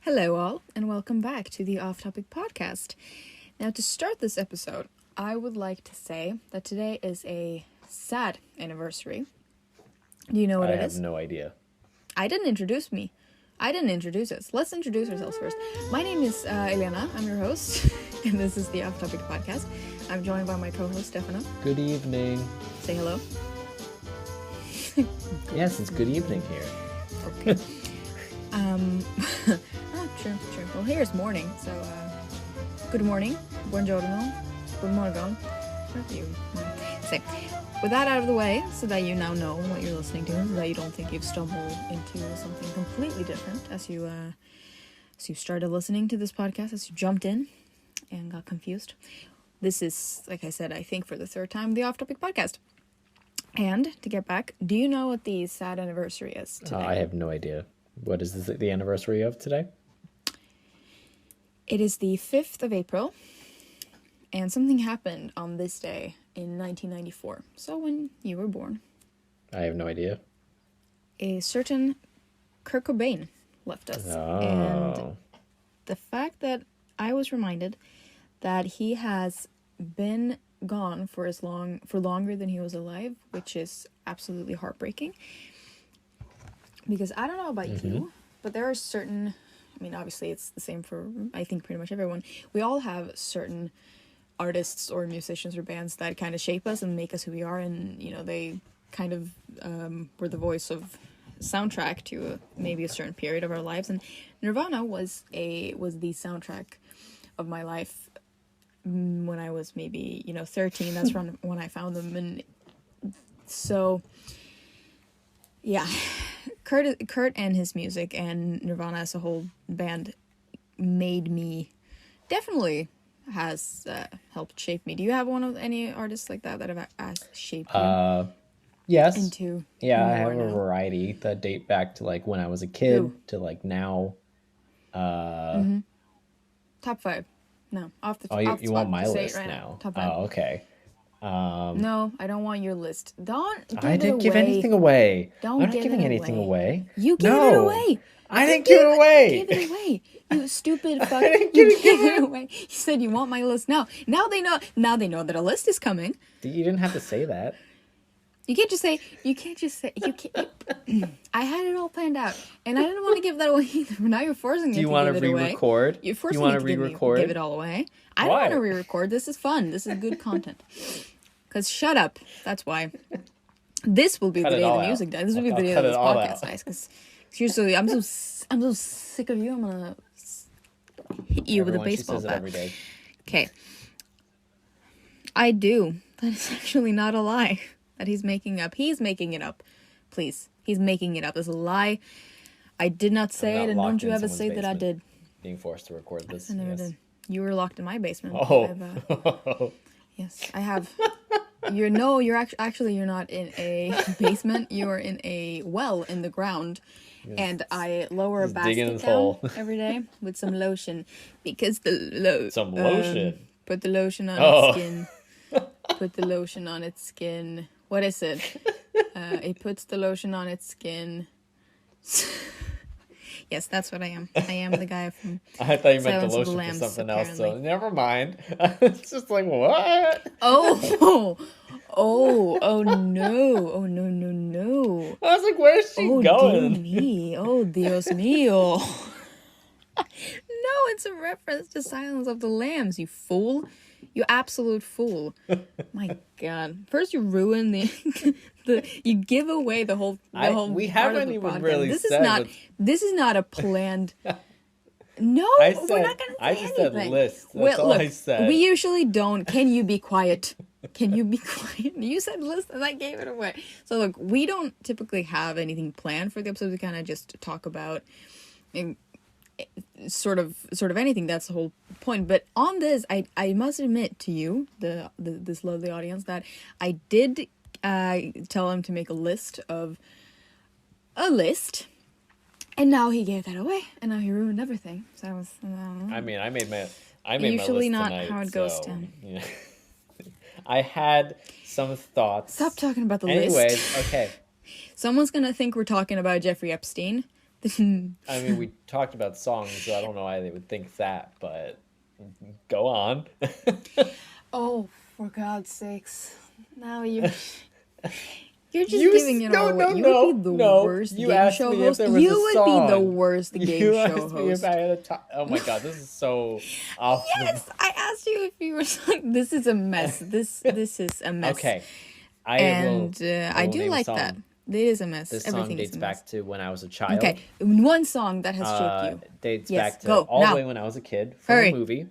Hello, all, and welcome back to the Off Topic Podcast. Now, to start this episode, I would like to say that today is a sad anniversary. Do you know what it is? I have no idea. I didn't introduce us. Let's introduce ourselves first. My name is Elena. I'm your host, and this is the Off Topic Podcast. I'm joined by my co-host, Stefano. Good evening. Say hello. Yes, it's good evening here. Okay. True. Well, here's morning, so good morning, buongiorno, good morning. So, with that out of the way, so that you now know what you're listening to, so that you don't think you've stumbled into something completely different as you started listening to this podcast, as you jumped in and got confused. This is, like I said, I think for the third time, the Off Topic Podcast. And to get back, do you know what the sad anniversary is today? I have no idea. What is the anniversary of today? It is the 5th of April, and something happened on this day in 1994. So when you were born. I have no idea. A certain Kurt Cobain left us. Oh. And the fact that I was reminded that he has been gone for longer than he was alive, which is absolutely heartbreaking. Because I don't know about you, but there are certain, I mean, obviously it's the same for, I think, pretty much everyone. We all have certain artists or musicians or bands that kind of shape us and make us who we are. And, you know, they kind of were the voice of soundtrack to maybe a certain period of our lives. And Nirvana was the soundtrack of my life when I was maybe, 13. That's when I found them. And so, yeah. Kurt and his music and Nirvana as a whole band definitely has helped shape me. Do you have any artists like that have shaped you? Yes. Into I have a variety that date back to like when I was a kid to like now. Top 5. No, off the. You want my list right now? Top 5. Oh, okay. No, I don't want your list. I didn't give anything away. I'm not giving anything away. You gave it away. I didn't give it away. Give it away. You stupid fuck. You gave it away. You said you want my list now. Now they know that a list is coming. You didn't have to say that. You can't just say. I had it all planned out, and I didn't want to give that away either. But now you're forcing me to give it away. Do you want to re-record? You're forcing me to give it all away. I don't want to re-record. This is fun. This is good content. Because shut up. That's why. This will be the day the music dies. This will be the day this podcast dies. Because seriously, I'm so sick of you. I'm gonna hit you with a baseball bat. Okay. I do. That is actually not a lie that he's making up. He's making it up. Please. He's making it up. It's a lie. I did not say it, and don't you ever say that I did. Being forced to record this. I never did. You were locked in my basement. Oh. Yes, I have. You're actually you're not in a basement. You're in a well in the ground. Yes. And I lower a basket down every day with some lotion because some lotion. Put the lotion on its skin. Put the lotion on its skin. What is it? It puts the lotion on its skin. Yes, that's what I am. I am the guy from. I thought you meant the lotion for something else, so never mind. It's just like, what? Oh no. I was like, where's she going? Dear me. Oh, Dios mío. No, it's a reference to Silence of the Lambs, you fool. You absolute fool. My God. First you ruin you give away the whole we haven't even really this said this is not a planned. No, we're not gonna say I just anything. said list. That's all I said. We usually don't. Can you be quiet? Can you be quiet? You said list and I gave it away. So look, we don't typically have anything planned for the episode. We kind of just talk about sort of anything. That's the whole point. But on this, I must admit to you, this lovely audience, that I did tell him to make a list, and now he gave that away, and now he ruined everything. So I was. I made my list usually not tonight, how it goes down. Yeah. I had some thoughts. Stop talking about the list. Anyways, okay. Someone's gonna think we're talking about Jeffrey Epstein. I mean, we talked about songs, so I don't know why they would think that, but go on. Oh, for God's sakes. Now you're just giving it all no, away. no, You would be no, the no. worst You game asked show me if host. there was a You would be the song. worst game You show asked me if host. I had a top. Oh my God, this is so off the. Yes, I asked you if you were like, this is a mess. This is a mess. Okay, I And I will do name a like that. song. It is a mess. This song Everything is dates a mess. back to when I was a Okay, child. one song that has shaped you. Dates Yes, back to go all the now. way when I was a kid from Hurry. a movie.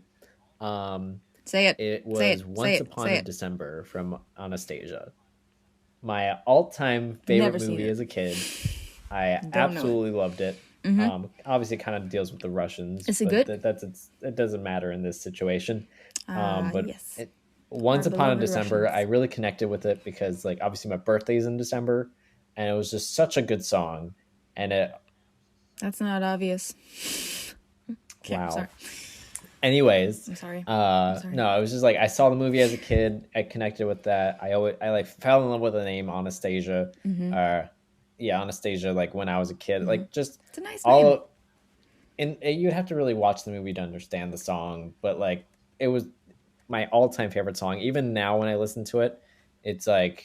Um, Say it. it Say was it. Say Once it. Upon Say a it. December from Anastasia. My all-time favorite Never seen movie it. as a kid. I Don't know it. absolutely loved it. Obviously, it kind of deals with the Russians, Is it but good? it doesn't matter in this situation. But Yes. Once Our Upon a beloved December, I Russians. really connected with it because, like, obviously my birthday's in December, and it was just such a good song. And That's not obvious. Okay, wow. sorry. Anyways, I'm sorry. no, it was just like I saw the movie as a kid. I connected with that. I like fell in love with the name Anastasia. Anastasia. Like when I was a kid, like just It's a nice all name. of, and you'd have to really watch the movie to understand the song. But like it was my all time favorite song. Even now when I listen to it, it's I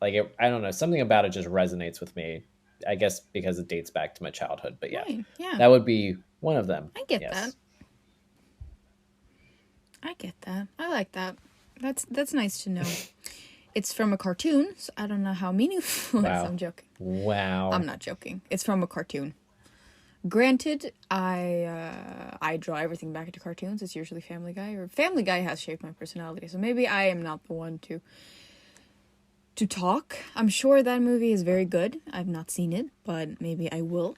don't know, something about it just resonates with me. I guess because it dates back to my childhood. But yeah, Right. Yeah. that would be one of them. I get that. Yes. I get that. I like that. That's nice to know. It's from a cartoon, so I don't know how meaningful it is. Wow. I'm joking. Wow. I'm not joking. It's from a cartoon. Granted, I draw everything back into cartoons. It's usually Family Guy, or Family Guy has shaped my personality. So maybe I am not the one to talk. I'm sure that movie is very good. I've not seen it, but maybe I will.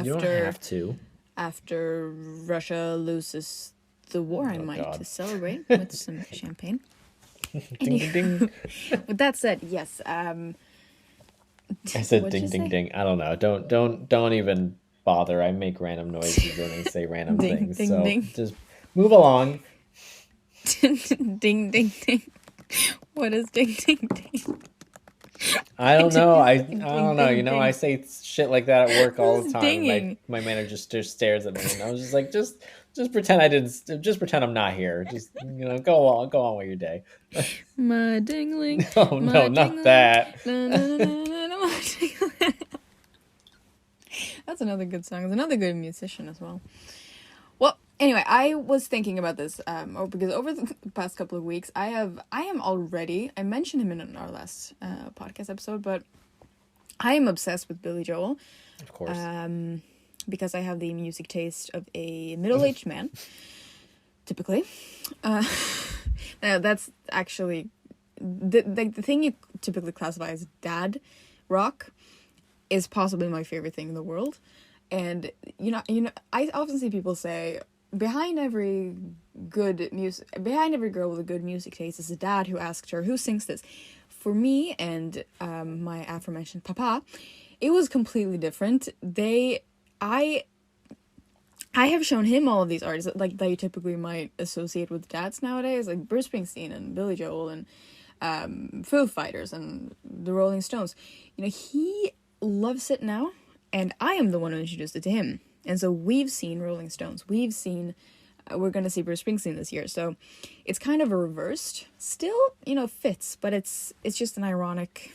You don't have to. After Russia loses the war, I might God. to celebrate with some champagne. Ding ding ding. With that said, yes. I said ding ding ding. I don't know. Don't even bother. I make random noises and I say random Ding, things. ding, so ding. just move along. Ding ding ding. What is ding ding ding? I don't know. I Ding, don't know. ding, You know, ding. I say shit like that at work all the Who's time. dinging? My manager just stares at me, and I was just like, just pretend I didn't. Just pretend I'm not here. Just go on with your day. My dingling. No, my no, not dingling. that. Na, na, na, na, na, my dingling. That's another good song. It's another good musician as well. Well, anyway, I was thinking about this because over the past couple of weeks, I am already. I mentioned him in our last podcast episode, but I am obsessed with Billy Joel. Of course. Because I have the music taste of a middle-aged man, typically. That's actually the thing you typically classify as dad rock is possibly my favorite thing in the world. And you know, I often see people say behind every girl with a good music taste is a dad who asked her, "Who sings this?" For me and my aforementioned papa, it was completely different. I have shown him all of these artists like that you typically might associate with dads nowadays, like Bruce Springsteen and Billy Joel and Foo Fighters and the Rolling Stones. You know, he loves it now, and I am the one who introduced it to him. And so we've seen Rolling Stones. We've seen. We're gonna see Bruce Springsteen this year, so it's kind of a reversed. Still, fits, but it's just an ironic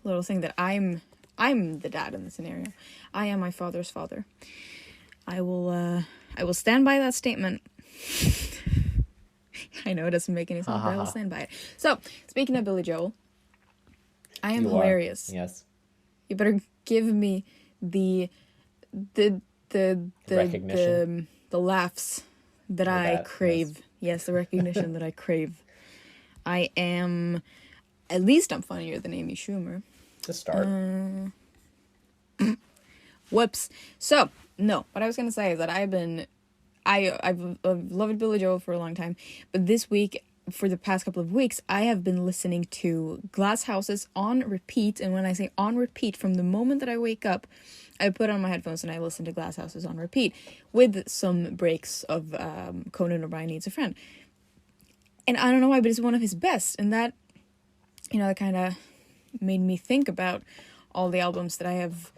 little thing that I'm the dad in the scenario. I am my father's father. I will stand by that statement. I know it doesn't make any sense, but I will stand by it. So, speaking of Billy Joel, I am hilarious. Yes. You better give me the recognition. The laughs that I crave. Yes, the recognition that I crave. At least I'm funnier than Amy Schumer. To start. Whoops. So, no, what I was going to say is that I've loved Billy Joel for a long time, but this week, for the past couple of weeks, I have been listening to Glass Houses on repeat, and when I say on repeat, from the moment that I wake up, I put on my headphones and I listen to Glass Houses on repeat, with some breaks of Conan O'Brien Needs a Friend. And I don't know why, but it's one of his best, and that, that kind of made me think about all the albums that I have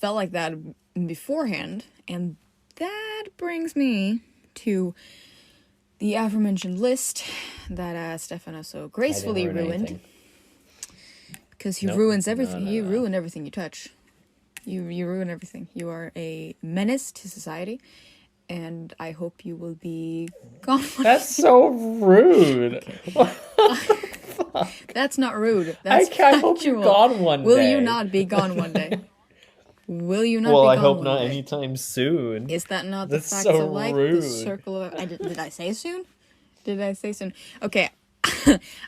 felt like that beforehand, and that brings me to the aforementioned list that Stefano so gracefully ruined. Anything. Because he Nope. ruins everything. No. You ruin everything you touch. You ruin everything. You are a menace to society, and I hope you will be gone. That's so rude. That's not rude. That's I hope you're gone one Will day. you not be gone one day? Will you not Well, be I gone hope one not day? anytime soon. Is that not That's the facts so of life? rude. The circle of... did I say soon? Did I say soon? Okay.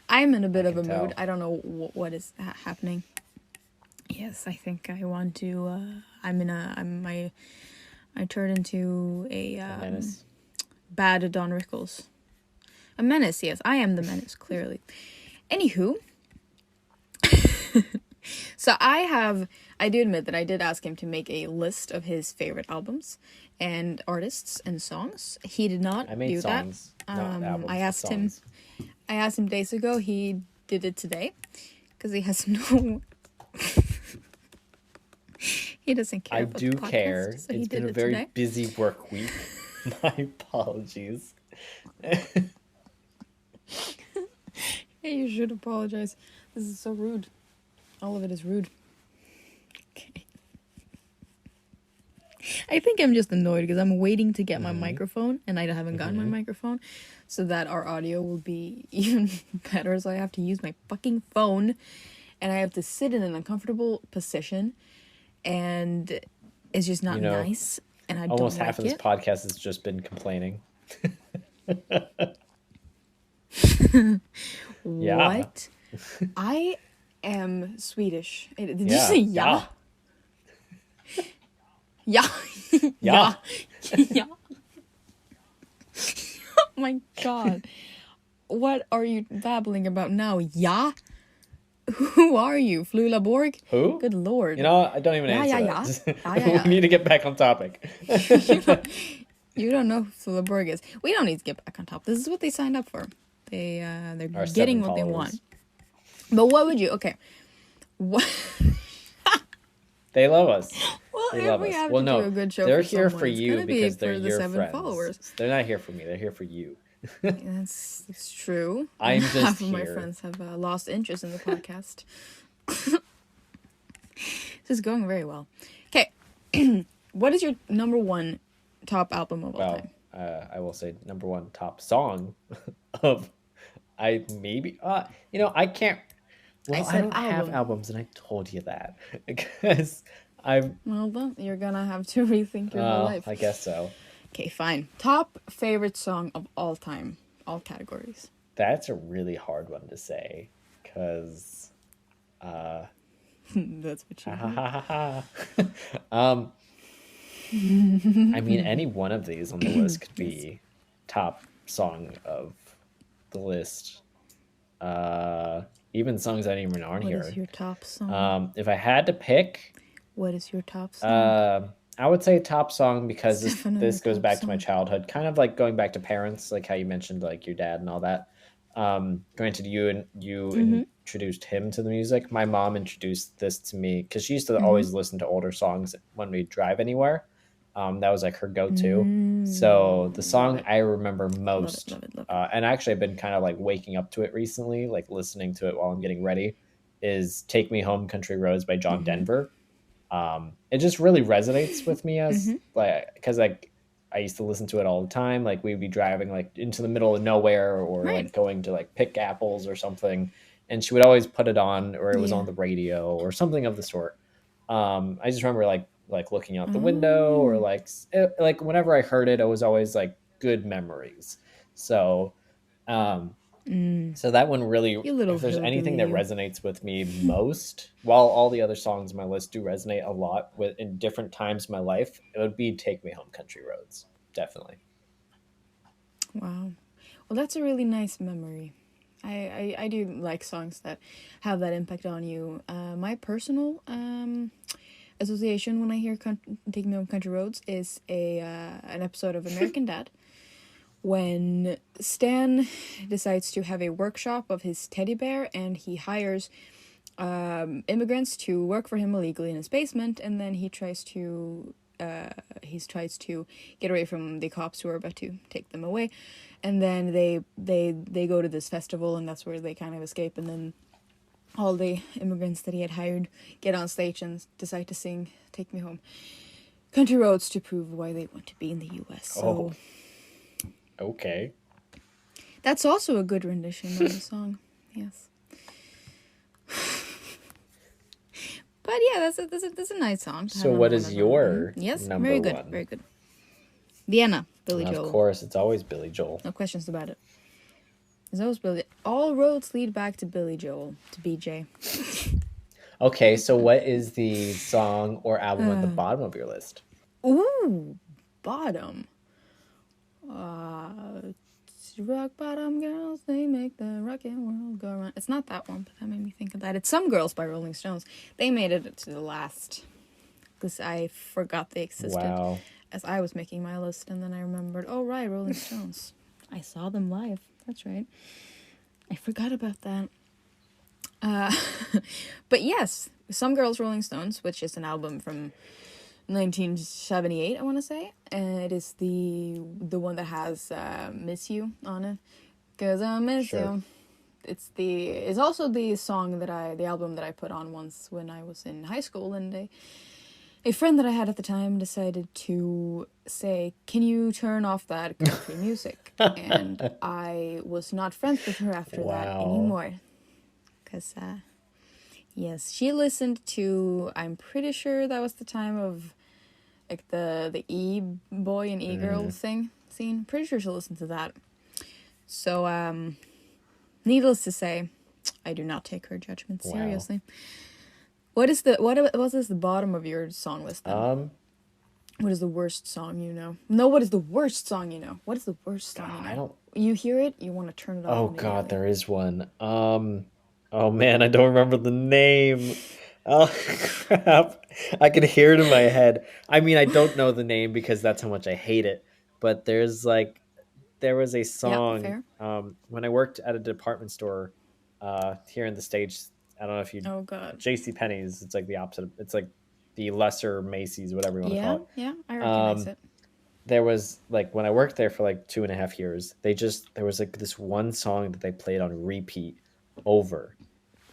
I'm in a bit of a mood. I don't know what is happening. Yes, I think I want to... I turned into a menace. Bad Don Rickles. A menace, yes. I am the menace, clearly. Anywho... So I do admit that I did ask him to make a list of his favorite albums and artists and songs. He did not do songs, that. not albums, I asked songs. I asked him days ago. He did it today because he has no. He doesn't care. I about do the podcast, care. so It's been a very busy work week. My apologies. Hey, you should apologize. This is so rude. All of it is rude. Okay. I think I'm just annoyed because I'm waiting to get my microphone and I haven't gotten my microphone so that our audio will be even better. So I have to use my fucking phone and I have to sit in an uncomfortable position and it's just not nice and I almost don't half of like this podcast has just been complaining. What? I am Swedish. Did you say ja? Ja. Ja. Ja. Oh my god. What are you babbling about now? Ja? Who are you? Flula Borg? Who? Good lord. You know, I don't even answer that. We need to get back on topic. You don't know who Flula Borg is. We don't need to get back on top. This is what they signed up for. They're getting what they want. But what would you... Okay. What... They love us. Well, they if love we us. have well, to no, do a good show they're for here someone, for you because they're the your 7 friends. followers. They're not here for me. They're here for you. That's true. I'm just Half of here. my friends have lost interest in the podcast. This is going very well. Okay. What is your number one top album of all time? I will say number one top song of... I can't... Well, I don't have albums, and I told you that. Because Well, then, you're gonna have to rethink your whole life. I guess so. Okay, fine. Top favorite song of all time. All categories. That's a really hard one to say. Because... That's what you I mean, any one of these on the list could be top song of the list. Even songs that even aren't here. What is your top song? If I had to pick, what is your top song? I would say top song because this goes back to my song. childhood, kind of like going back to parents, like how you mentioned like your dad and all that. Granted, you introduced him to the music. My mom introduced this to me because she used to always listen to older songs when we drive anywhere. That was like her go-to. So the song I remember most, love it. and actually I've been kind of like waking up to it recently, like listening to it while I'm getting ready, is "Take Me Home, Country Roads" by John Denver. It just really resonates with me as because like I used to listen to it all the time. Like we'd be driving like into the middle of nowhere or like going to like pick apples or something, and she would always put it on, or it was on the radio or something of the sort. I just remember like looking out the window or like whenever I heard it, it was always like good memories. So so that one really, if there's anything that resonates with me most, while all the other songs on my list do resonate a lot with in different times of my life, it would be "Take Me Home, Country Roads." Definitely. Wow. Well, that's a really nice memory. I do like songs that have that impact on you. My personal association when I hear "Take Me Home, Country Roads" is an episode of American Dad when Stan decides to have a workshop of his teddy bear and he hires immigrants to work for him illegally in his basement, and then he tries to get away from the cops who are about to take them away, and then they go to this festival, and that's where they kind of escape, and then all the immigrants that he had hired get on stage and decide to sing "Take Me Home, Country Roads" to prove why they want to be in the U.S. So okay. that's also a good rendition of the song. Yes. But yeah, that's a nice song. So what is your yes, number very good, one? very good. Vienna, Billy Of Joel. course, it's always Billy Joel. No questions about it. It's always Billy. All roads lead back to Billy Joel, to BJ. Okay, so what is the song or album at the bottom of your list? Ooh, bottom. Rock bottom girls, they make the rockin' world go round. It's not that one, but that made me think of that. It's Some Girls by Rolling Stones. They made it to the last, because I forgot they existed. Wow. As I was making my list, and then I remembered, oh right, Rolling Stones. I saw them live. That's right. I forgot about that. But yes, Some Girls, Rolling Stones, which is an album from 1978, I want to say, and it is the one that has "Miss You" on it, 'cause I miss you. It's also the album that I put on once when I was in high school, and a friend that I had at the time decided to say, "Can you turn off that country music?" And I was not friends with her after that anymore, because yes, she listened to, I'm pretty sure that was the time of like the e-boy and e-girl scene. Pretty sure she listened to that. So needless to say, I do not take her judgment seriously. What is the bottom of your song list then? What is the worst song you know? No, what is the worst song you know? What is the worst song you know? You hear it, you want to turn it off. Oh god, there is one. Oh man, I don't remember the name. Oh crap. I can hear it in my head. I mean, I don't know the name because that's how much I hate it. But there was a song when I worked at a department store here in the States. I don't know if you Oh god. JC Penney's, it's like the opposite. It's like the lesser Macy's, whatever you want to call it. Yeah, I recognize it. There was like when I worked there for like 2.5 years, there was like this one song that they played on repeat over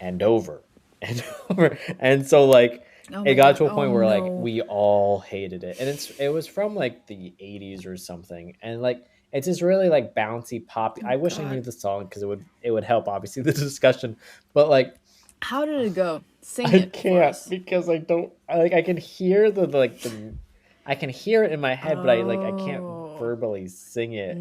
and over and over. And so like it got to a point where like we all hated it. And it was from like the 80s or something. And like it's just really like bouncy pop. I wish I knew the song because it would help obviously the discussion. But like how did it go? Sing I it. Can't because I don't like I can hear I can hear it in my head, but I can't verbally sing it.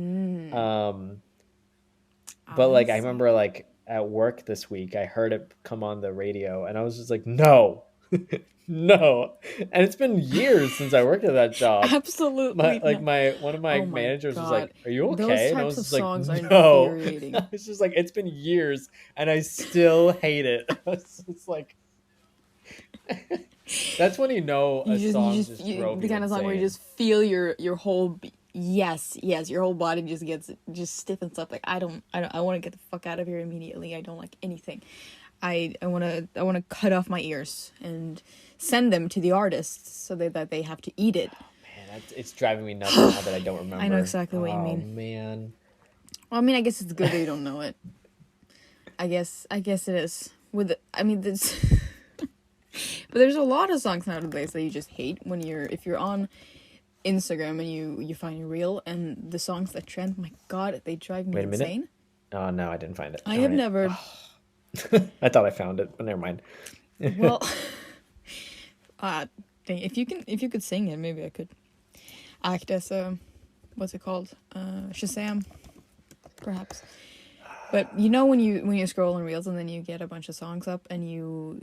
But like I remember like at work this week, I heard it come on the radio, and I was just like, no, no. And it's been years since I worked at that job. Absolutely. One of my managers was like, "Are you okay?" Those and I types was of like, songs are "No." infuriating. It's just like it's been years, and I still hate it. It's like. That's when you know song just drove you the kind of song where you just feel your whole your whole body just stiffens up. Like I want to get the fuck out of here immediately. I don't like anything. I want to cut off my ears and send them to the artists so that they have to eat it. Oh, man, it's driving me nuts now that I don't remember. I know exactly what you mean. Oh man. Well, I mean, I guess it's good that you don't know it. I guess it is. But there's a lot of songs nowadays that you just hate if you're on Instagram and you find a reel and the songs that trend, my god, they drive me insane. Oh no, I didn't find it. I have never. I thought I found it, but never mind. Well, if you could sing it, maybe I could act as what's it called? Shazam, perhaps. But you know when you scroll on reels and then you get a bunch of songs up and you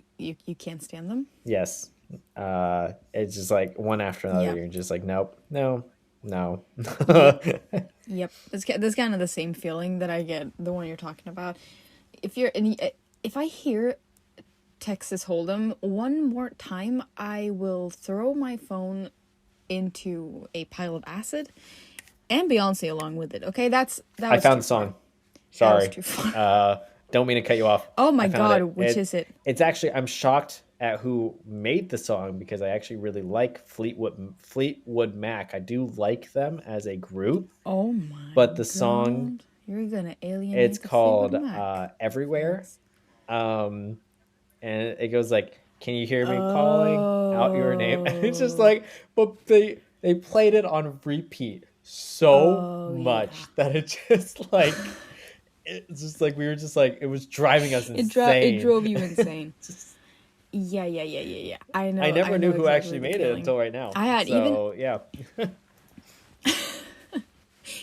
can't stand them? Yes. It's just like one after another. Yep. You're just like, nope, no. Yep. That's kind of the same feeling that I get, the one you're talking about. If I hear Texas Hold'em one more time, I will throw my phone into a pile of acid and Beyonce along with it. Okay, I found the song. Sorry. Don't mean to cut you off. Oh I my found god, it. which is it? It's actually, I'm shocked at who made the song because I actually really like Fleetwood Mac. I do like them as a group, Oh my but the song, god. You're gonna it's alienate the Fleetwood called Mac Everywhere. fans. Um, and it goes like, "Can you hear me calling out your name?" And it's just Oh. like, but they played it on repeat so Oh yeah. much that it just like it's just like we were just like it was driving us It insane. drove you insane. Just, Yeah, yeah, yeah, yeah, yeah. I I never know knew who exactly actually the made it feeling. until right now. I had even, So yeah,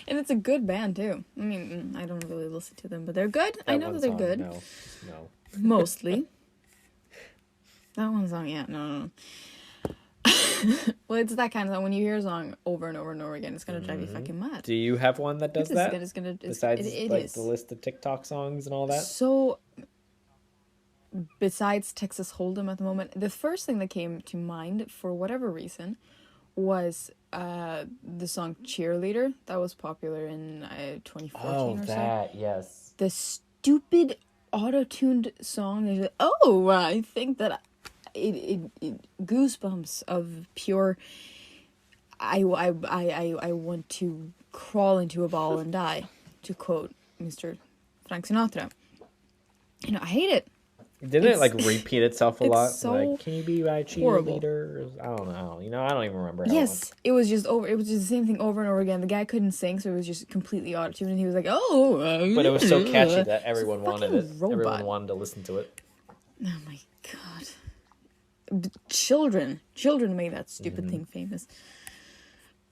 and it's a good band too. I mean, I don't really listen to them, but they're good. I that know one that they're song, good. no, no. Mostly. That one song, yeah, no, no, no. Well, it's that kind of song. When you hear a song over and over and over again, it's gonna drive you Hmm. fucking mad. Do you have one that does It's gonna, that it's gonna, besides it like the is. list of TikTok songs and all that? So, besides Texas Hold'em at the moment, the first thing that came to mind for whatever reason was the song Cheerleader that was popular in 2014 Oh, or so. that yes. The stupid auto-tuned song is like, oh, I think that it goosebumps of pure I want to crawl into a ball and die, to quote Mr. Frank Sinatra. I hate it. Didn't it It's like repeat itself a it's lot? Like, so can you be my horrible. cheerleader? I don't know. I don't even remember how it went. Yes, it was just over. It was just the same thing over and over again. The guy couldn't sing, so it was just completely auto-tuned, and he was like, "Oh, But it was so catchy that it's a everyone wanted it. fucking Everyone robot." wanted to listen to it. Oh my god, children made that stupid thing famous.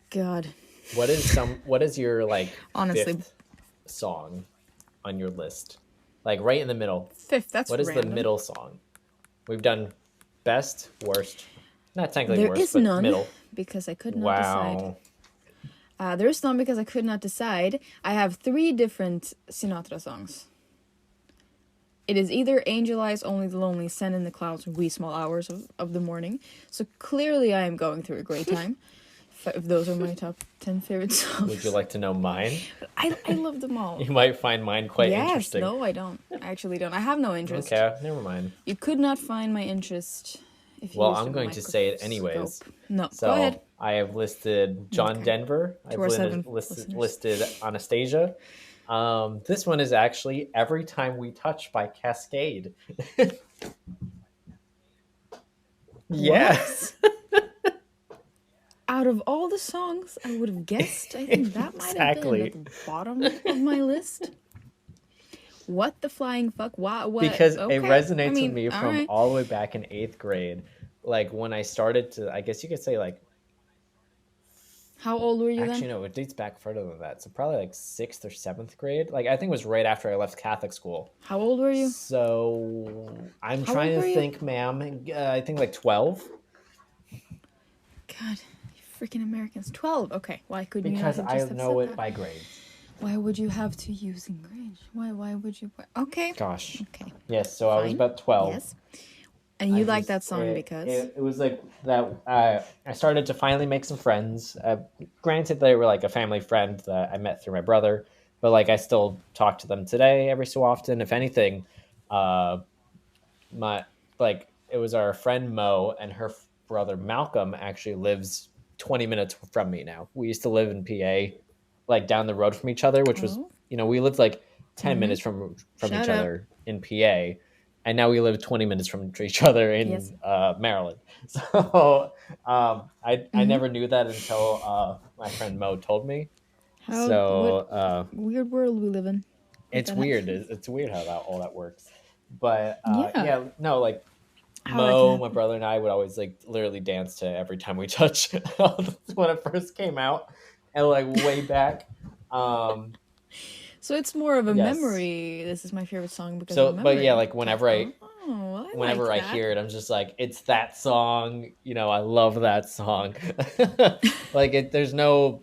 God, What is your like honestly, fifth song on your list? Like right in the middle. fifth. That's What is the random. middle song? We've done best, worst. Not technically There worst, is but none middle. because I could not decide. Wow. There is none because I could not decide. I have 3 different Sinatra songs. It is either Angel Eyes, Only the Lonely, Send in the Clouds, Wee Small Hours of the Morning. So clearly I am going through a great time. If those are my top 10 favorite Would you songs. like to know mine? I love them all. You might find mine quite Yes, interesting. no, I don't. I actually don't. I have no interest. Okay, never mind. You could not find my interest if you Well, used I'm a going to say it anyways. microscope. No, go ahead. So I have listed John Okay. Denver. To I've our 7 listed Anastasia. This one is actually Every Time We Touch by Cascade. Yes. Out of all the songs I would have guessed, I think that might have been Exactly. at the bottom of my list. What the flying fuck? What? Because Okay. it resonates I mean, with me all from right. all the way back in 8th grade. Like when I started to, I guess you could say like, How old were you actually then? no, it dates back further than that. So probably like 6th or 7th grade. Like I think it was right after I left Catholic school. How old were you? So I'm How trying old to were you? think, ma'am. I think like 12. God, you freaking Americans. 12. Okay. Why couldn't you Because not I just have know said it that? by grades. Why would you have to use English? Why would you? Okay. Gosh. Okay. Yes, so I was Fine. about 12. Yes. And you I like just that song because it was like that. I started to finally make some friends. Granted, they were like a family friend that I met through my brother, but like I still talk to them today every so often. If anything, uh, my like it was our friend Mo and her brother Malcolm actually lives 20 minutes from me now. We used to live in PA, like down the road from each other, which was oh, we lived like 10 mm-hmm. minutes from Shout each out. other in PA, and now we live 20 minutes from each other Yes. in Maryland. So I Mm-hmm. never knew that until my friend Mo told me. How what So weird world we live in. But it's that weird. happened. It's weird how that all that works. But Yeah. yeah, no, like How that can Mo, my happen. brother, and I would always like literally dance to Every Time We Touch when it first came out, and like way back. Um, So it's more of a yes. memory. This is my favorite song because of a So, but yeah, memory. like Oh, well, I like whenever I that. hear it, I'm just like, it's that song. I love that song. Like there's no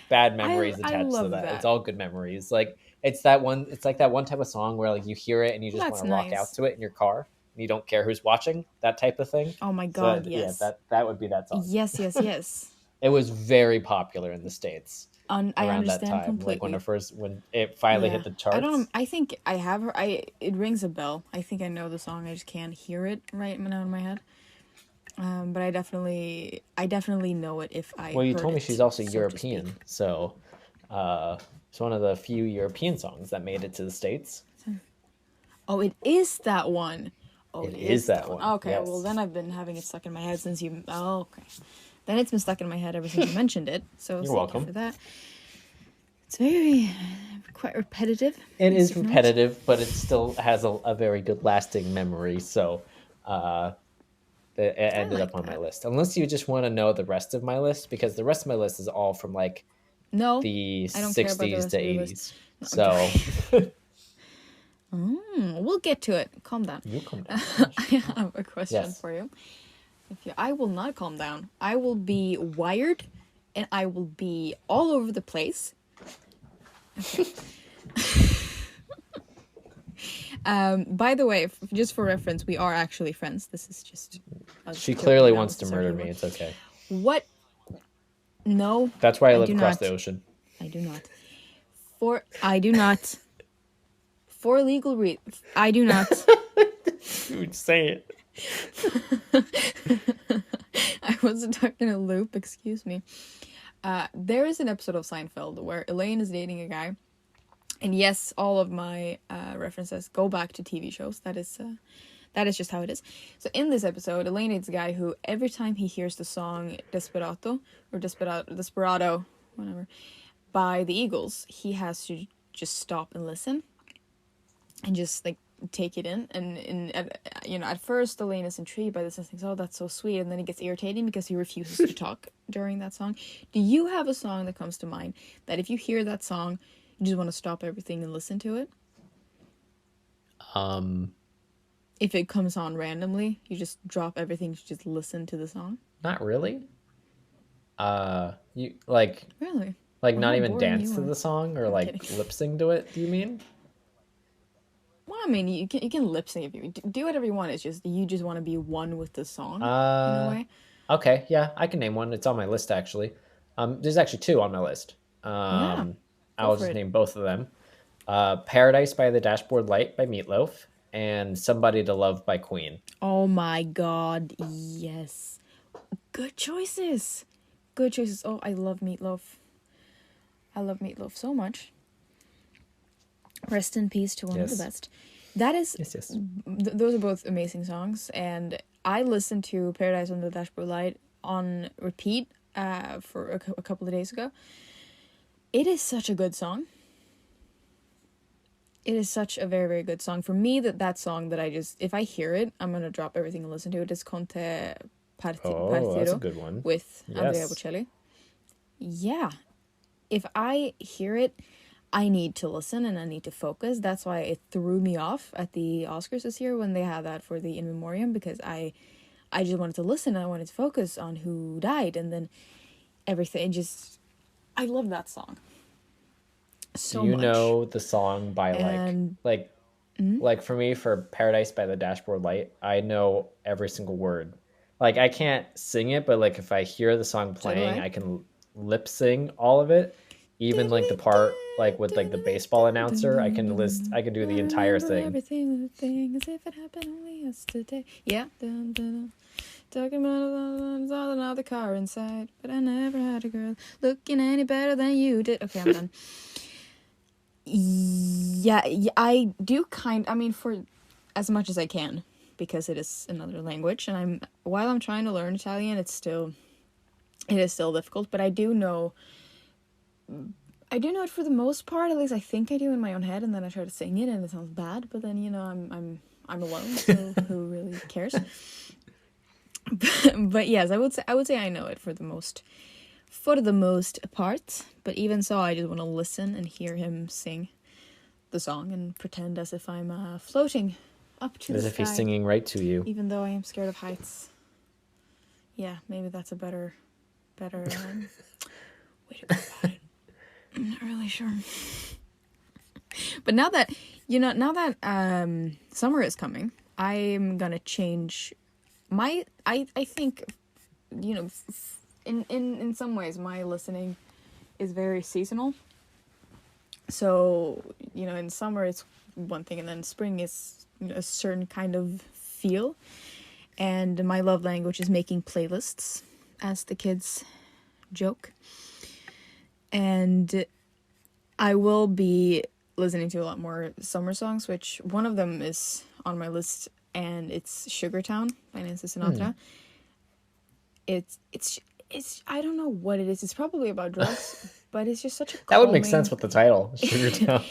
bad memories I attached to love that. It's that. all good memories. Like it's that one. It's like that one type of song where like you hear it and you Well, just want that's to rock out nice. to it in your car. And you don't care who's watching. That type of thing. Oh my So god, yeah, yes. that would be that song. Yes, yes, yes. It was very popular in the States. I around that understand time, like completely. when it finally hit Yeah, the I don't. charts. I think I have her. It rings a bell. I think I know the song. I just can't hear it right now in my head. But I definitely know it if I Well, you heard told me she's it, also so to speak. European, so it's one of the few European songs that made it to the States. Oh, it is that one. Oh, It it is is that that one. one. Okay, well Yes. then I've been having it stuck in my head since you. Oh, okay. Then it's been stuck in my head ever since you mentioned it. So You're thank you welcome. for that. It's very quite repetitive. It Yes is of note. repetitive, but it still has a very good lasting memory. So uh, it I ended like up on my that. list. Unless you just want to know the rest of my list, because the rest of my list is all from like No, the I don't care about the 60s rest to of your list. 80s. No, I'm So joking. We'll get to it. Calm down. you come down. I have a question Yes. for you. I will not calm down. I will be wired, and I will be all over the place. Okay. By the way, just for reference, we are actually friends. This is just us She joking clearly around wants with to this our murder humor. me. It's okay. What? No, That's why I I live do across the not. ocean. I do not. I do not. For legal reasons, I do not. Dude, say it. I wasn't stuck in a loop. Excuse me. There is an episode of Seinfeld where Elaine is dating a guy, and yes, all of my references go back to TV shows. That is just how it is. So in this episode, Elaine dates a guy who every time he hears the song Desperado or Desperado, whatever, by the Eagles, he has to just stop and listen and just like take it in. And at first Elaine is intrigued by this and thinks, oh, that's so sweet, and then it gets irritating because he refuses to talk during that song. Do you have a song that comes to mind that if you hear that song you just want to stop everything and listen to it? Um, If it comes on randomly, you just drop everything to just listen to the song? Not really. You Really? like Well, not how even boring dance you to are. the song or I'm like kidding. lip sync to it? Do you mean? Well, I mean, you can lip sync if you do whatever you want. It's just you just want to be one with the song in a Uh, way. okay, yeah, I can name one. It's on my list actually. There's actually two on my list. Yeah, go I'll for just it. name both of them. Paradise by the Dashboard Light by Meatloaf and Somebody to Love by Queen. Oh my god, yes. Good choices. Good choices. Oh, I love Meatloaf. I love Meatloaf so much. Rest in peace to one of the Yes. best. That is, Yes, yes. those are both amazing songs, and I listened to Paradise on the Dashboard Light on repeat for a couple of days ago. It is such a good song. It is such a very, very good song. For me, that song that I just, if I hear it, I'm going to drop everything and listen to it. It's Conte Oh, that's a Partiro good one. with Andrea Yes. Bocelli. Yeah. If I hear it, I need to listen and I need to focus. That's why it threw me off at the Oscars this year when they had that for the In Memoriam, because I just wanted to listen and I wanted to focus on who died, and then everything just, I love that song Do so you much. know the song by And like for me for Paradise by the Dashboard Light, I know every single word. Like I can't sing it, but like if I hear the song so do playing, I. I can lip sing all of it. Even like the part like with like the baseball announcer, I can do I the entire remember thing. everything, the thing as if it happened only yesterday. Yeah. Dun, dun, dun. Talking about all another car inside, but I never had a girl looking any better than you did. Okay, I'm done. Yeah, I do I mean, for as much as I can, because it is another language, and while I'm trying to learn Italian, it is still difficult, but I do know it for the most part. At least I think I do in my own head, and then I try to sing it, and it sounds bad. But then I'm alone, so who really cares? But yes, I would say I know it for the most part. But even so, I just want to listen and hear him sing the song and pretend as if I'm floating up to As the if he's sky, singing right to you. even though I am scared of heights. Yeah, maybe that's a better way to go about it. I'm not really sure. But now that summer is coming, I'm gonna change my. I think, in some ways my listening is very seasonal. So, in summer it's one thing, and then spring is a certain kind of feel. And my love language is making playlists, as the kids joke. And I will be listening to a lot more summer songs, which one of them is on my list, and it's Sugar Town by Nancy Sinatra. It's I don't know what it is. It's probably about drugs, but it's just such a That would make calming. sense with the title, Sugar Town.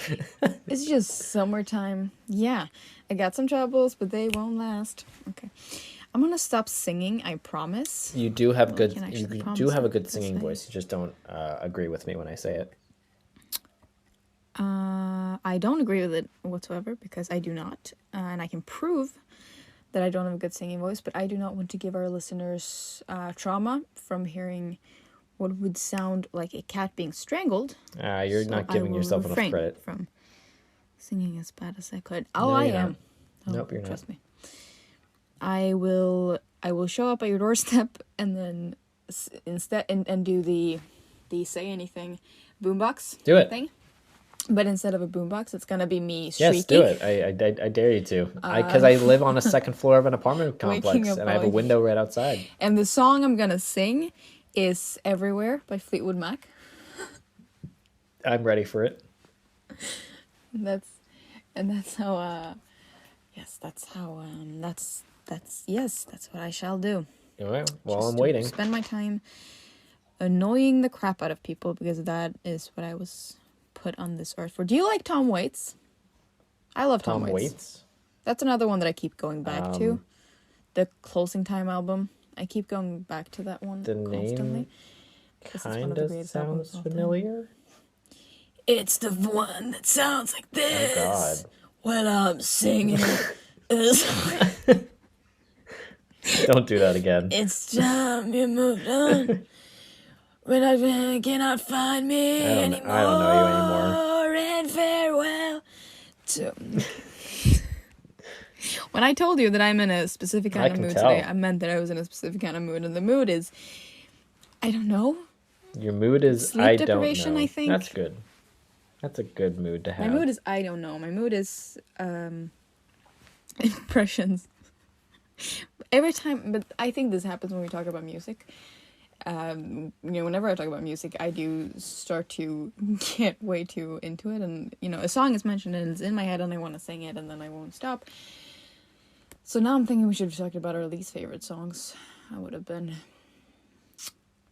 It's just summertime. Yeah, I got some troubles, but they won't last. Okay, I'm gonna stop singing. I promise. You do have Well, I can't actually you promise do have a it, good because singing voice. You just don't agree with me when I say it. I don't agree with it whatsoever, because I do not, and I can prove that I don't have a good singing voice. But I do not want to give our listeners trauma from hearing what would sound like a cat being strangled. You're So not I giving will yourself enough refrain credit. from singing as bad as I could. Oh, No, I you're am. not. Oh, Nope, you're trust not. me. I will show up at your doorstep, and then instead and do the say anything boombox Do it. thing. But instead of a boombox, it's gonna be me Yes, shrieking. do it. I dare you to. Because I live on a second floor of an apartment Waking complex, up and I have a all- window right outside. And the song I'm gonna sing is "Everywhere" by Fleetwood Mac. I'm ready for it. That's how. Yes, that's how. That's what I shall do. All right, well, Just I'm to waiting. Spend my time annoying the crap out of people, because that is what I was put on this earth for. Do you like Tom Waits? I love Tom Waits. Waits? That's another one that I keep going back to. The Closing Time album. I keep going back to that one The constantly. name 'Cause it's one of kind the of greatest albums sounds of all time. familiar. It's the one that sounds like this. Oh, God. When I'm singing it. Don't do that again. It's time you moved on. When I cannot find me anymore. I don't know you anymore. And farewell to. When I told you that I'm in a specific kind of can mood tell. today, I meant that I was in a specific kind of mood, and the mood is, I don't know. Your mood is Sleep I don't deprivation, know. I think. That's good. That's a good mood to have. My mood is I don't know. My mood is impressions. Every time, but I think this happens when we talk about music. Whenever I talk about music, I do start to get way too into it, and a song is mentioned and it's in my head and I want to sing it, and then I won't stop. So now I'm thinking we should have talked about our least favorite songs. I would have been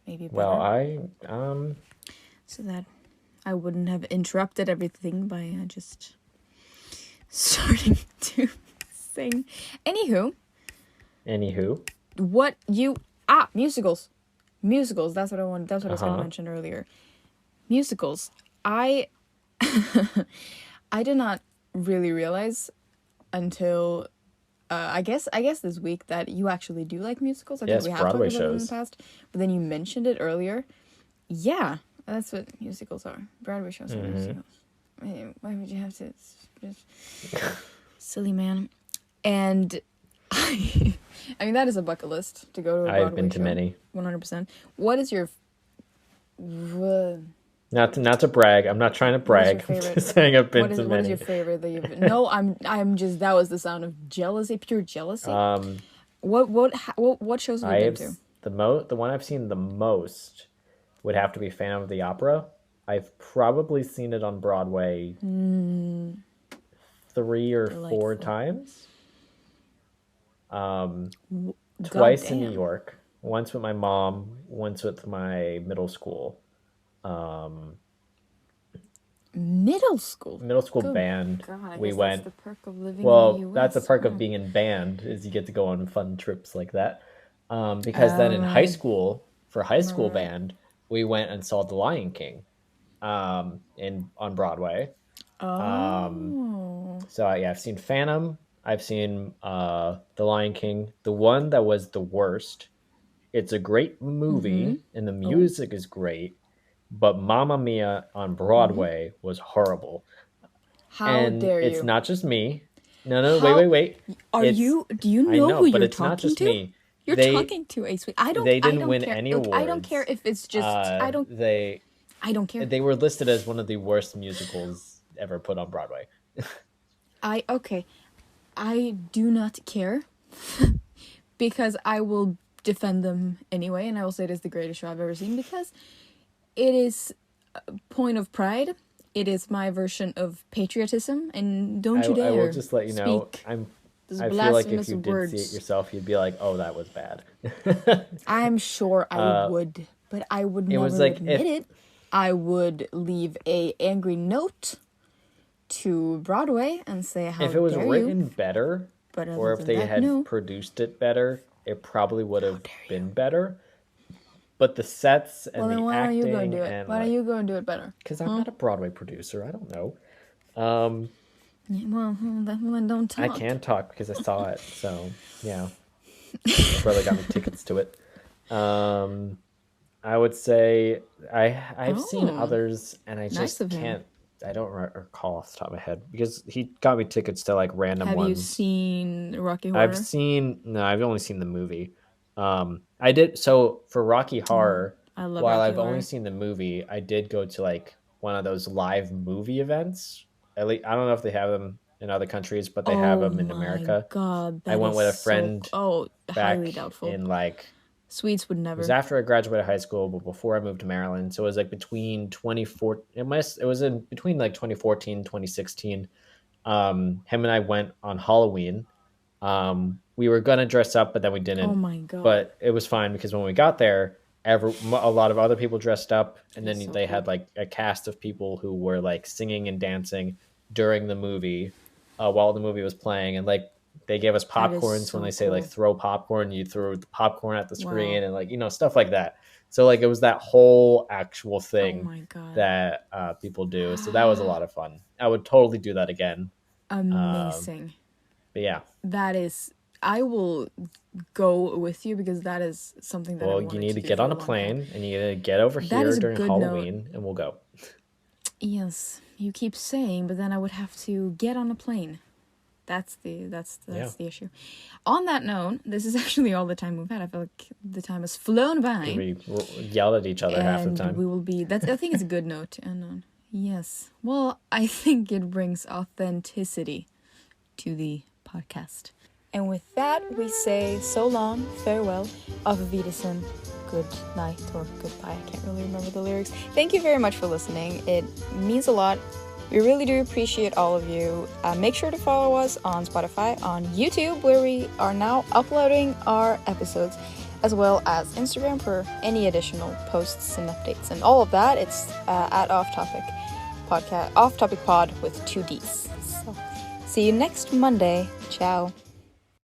maybe better. Well, so that I wouldn't have interrupted everything by just starting to sing. Anywho, what you musicals. That's what I wanted. That's what I was going to mention earlier. Musicals. I did not really realize until I guess this week that you actually do like musicals. I think Yes, we have Broadway talked about it in the shows. past, but then you mentioned it earlier. Yeah, that's what musicals are. Broadway shows are musicals. I mean, why would you have to? It's just silly, man. And I mean, that is a bucket list to go to a Broadway I've been to show. many. 100%. What is your Not to brag. I'm not trying to brag. I'm just saying I've been to many. What is your favorite that you've? No, I'm just. That was the sound of jealousy, pure jealousy. What shows have you been to? The one I've seen the most would have to be Phantom of the Opera. I've probably seen it on Broadway 3 or 4 times. Twice in New York. Once with my mom. Once with my middle school. Middle school Good band. God, we went. That's the perk of living in the US. That's the perk of being in band, is you get to go on fun trips like that. Because then in high school, for high school band, we went and saw The Lion King, on Broadway. So I've seen Phantom. I've seen The Lion King. The one that was the worst. It's a great movie and the music is great, but Mamma Mia on Broadway was horrible. How dare you? It's not just me. No, wait. Do you know who you're it's not talking just to? me. You're talking to a sweet. They didn't win care. any Look, awards. I don't care if it's just. I don't. I don't care. They were listed as one of the worst musicals ever put on Broadway. Okay. I do not care because I will defend them anyway, and I will say it is the greatest show I've ever seen because it is a point of pride. It is my version of patriotism, and don't you dare I will just let you know. speak I feel like if blasphemous you did see it words. yourself, you'd be like, "Oh, that was bad." I'm sure I would, but I would It was never like admit if it. I would leave a angry note to Broadway and say, "How if it was dare you?" written better, But or other if than they that, had no. produced it better, it probably would How have dare you? been better. But the sets Well, and then the why don't you go and acting do it? and Why don't like, you go and do it better? because I'm Huh? not a Broadway producer, I don't know. Um, Yeah, well, then don't I talk. can talk because I saw it. So yeah, my brother got me tickets to it. Um, I would say I've seen Oh, others, and I nice just of him. can't. I don't recall off the top of my head because he got me tickets to like random Have you ones. seen Rocky Horror? I've only seen the movie. I did so for Rocky Oh, Horror. I love While Rocky I've only Horror. seen the movie, I did go to like one of those live movie events. At least I don't know if they have them in other countries, but they have Oh them in my America. god, I that went is with a so. friend Oh, back highly doubtful. in like Swedes would it was never. after I graduated high school, but before I moved to Maryland. So it was like between 2014, it was in between like 2014, 2016. Him and I went on Halloween. We were gonna dress up, but then we Oh didn't. my god, But it was fine because when we got there, a lot of other people dressed up, and he's then so they cool. had like a cast of people who were like singing and dancing during the movie, while the movie was playing, and like they gave us That is popcorn. So when they so say like cool. throw popcorn, you throw the popcorn at the Wow. screen, and like stuff like that. So like it was that whole actual Oh thing my god. that people do. So that was a lot of fun. I would totally do that again. Um, Amazing. but yeah, That is. I will go with you because that is something that I've well, you wanted need to to do get for on a a long time. plane and you need to get over That here is a during good note. Halloween and we'll go. Yes, you keep saying, but then I would have to get on a plane. That's Yeah. the issue. On that note, this is actually all the time we've had. I feel like the time has flown Because by, we yell at each other half the and time. we will be. That's I think it's a good note to end on. Yes. Well, I think it brings authenticity to the podcast. And with that, we say so long, farewell, auf Wiedersehen, good night, or goodbye. I can't really remember the lyrics. Thank you very much for listening. It means a lot. We really do appreciate all of you. Make sure to follow us on Spotify, on YouTube, where we are now uploading our episodes, as well as Instagram for any additional posts and updates. And all of that, it's at Off Topic Podcast, Off Topic Pod with 2 Ds. So, see you next Monday. Ciao.